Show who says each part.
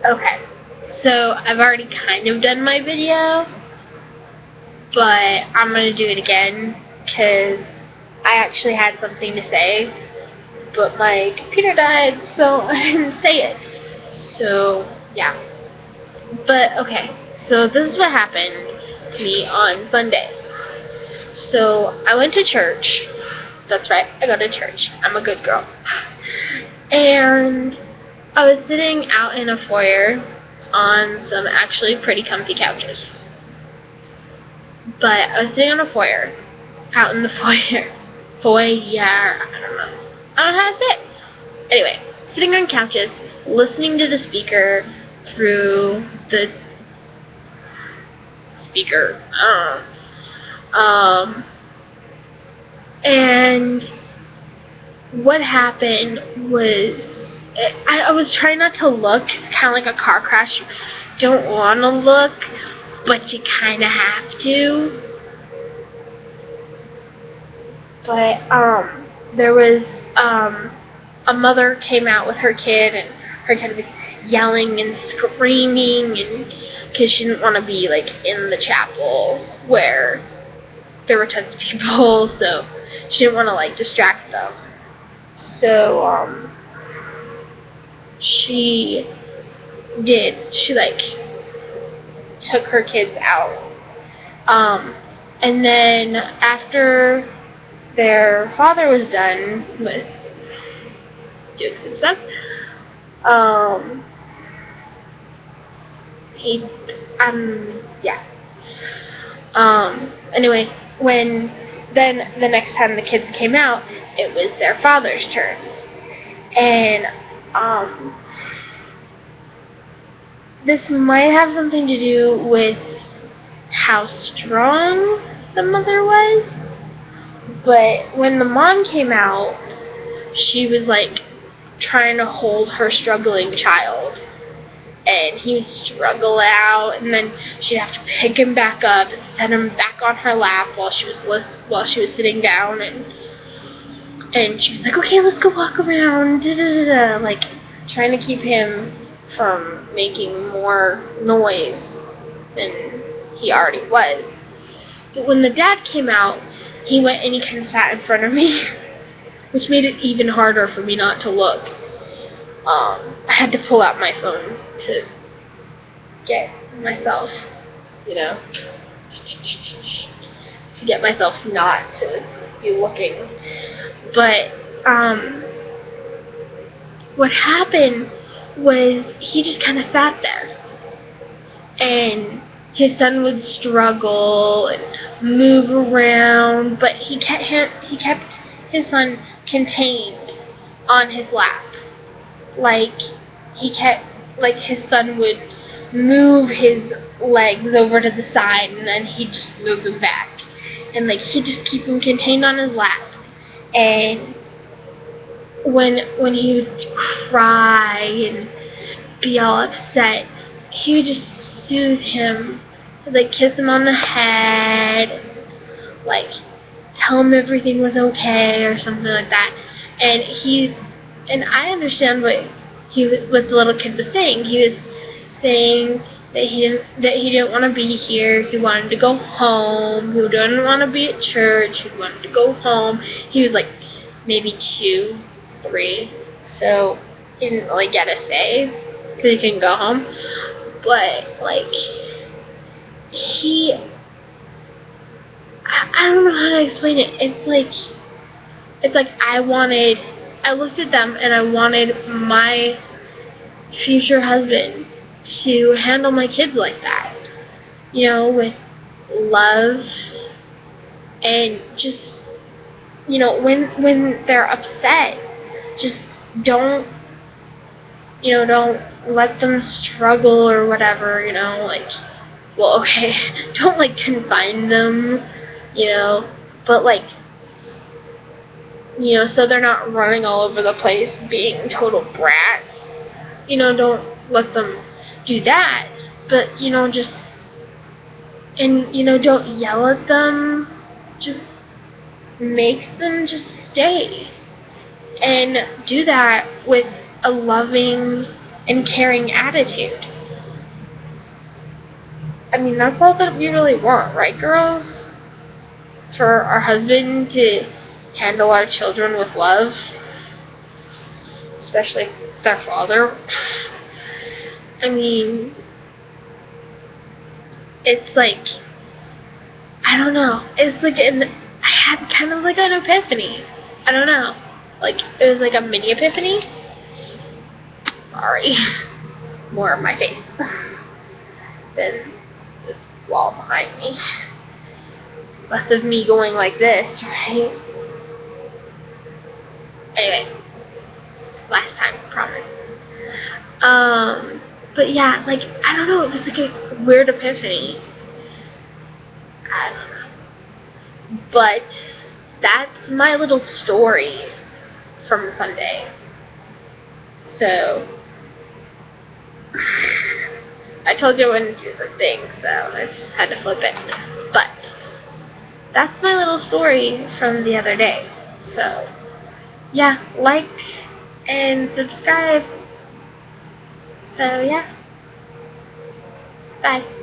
Speaker 1: Okay, so I've already kind of done my video, but I'm going to do it again because I actually had something to say, but my computer died, so I didn't say it. So, yeah. But, okay, so this is what happened to me on Sunday. So, I went to church. That's right, I go to church. I'm a good girl. And I was sitting out in a foyer on some actually pretty comfy couches. But I was sitting on a foyer, out in the foyer. Foyer, I don't know how to say it. Anyway, sitting on couches, listening to the speaker through the speaker. And what happened was, I was trying not to look, kind of like a car crash. You don't want to look, but you kind of have to. But, there was, a mother came out with her kid, and her kid was yelling and screaming, and because she didn't want to be, like, in the chapel where there were tons of people, so she didn't want to, like, distract them. So, she took her kids out. And then after their father was done with doing some stuff, anyway, then the next time the kids came out, it was their father's turn. And, this might have something to do with how strong the mother was, but when the mom came out, she was, like, trying to hold her struggling child, and he would struggle out, and then she'd have to pick him back up and set him back on her lap while she was sitting down, and she was like, okay, let's go walk around, like, trying to keep him from making more noise than he already was. But when the dad came out, he went and he kind of sat in front of me, which made it even harder for me not to look. I had to pull out my phone to get myself, to get myself not to be looking. But, what happened was he just kind of sat there, and his son would struggle and move around, but he kept his son contained on his lap. Like, his son would move his legs over to the side, and then he'd just move them back. And, like, he'd just keep him contained on his lap. And when he would cry and be all upset, he would just soothe him, like, kiss him on the head, like, tell him everything was okay or something like that. And I understand what the little kid was saying. He was saying that he didn't want to be here. He wanted to go home. He didn't want to be at church. He wanted to go home. He was like maybe 2, 3, so he didn't really get a say because he couldn't go home. But like I don't know how to explain it. It's like I looked at them and I wanted my future husband to handle my kids like that, with love, and just, when they're upset, just don't let them struggle or whatever, well, okay, don't, confine them, but, so they're not running all over the place being total brats, don't let them do that, but, just, and, don't yell at them, just make them just stay, and do that with a loving and caring attitude. I mean, that's all that we really want, right, girls? For our husband to handle our children with love, especially if it's their father. I mean, it's like, I don't know. It's like I had kind of like an epiphany. I don't know. Like, it was like a mini epiphany. Sorry. More of my face than this wall behind me. Less of me going like this, right? Anyway. Last time, promise. But yeah, like, I don't know, it was like a weird epiphany. I don't know. But that's my little story from Sunday. So, I told you I wouldn't do the thing, so I just had to flip it. But that's my little story from the other day. So, yeah, like and subscribe. So, yeah. Bye.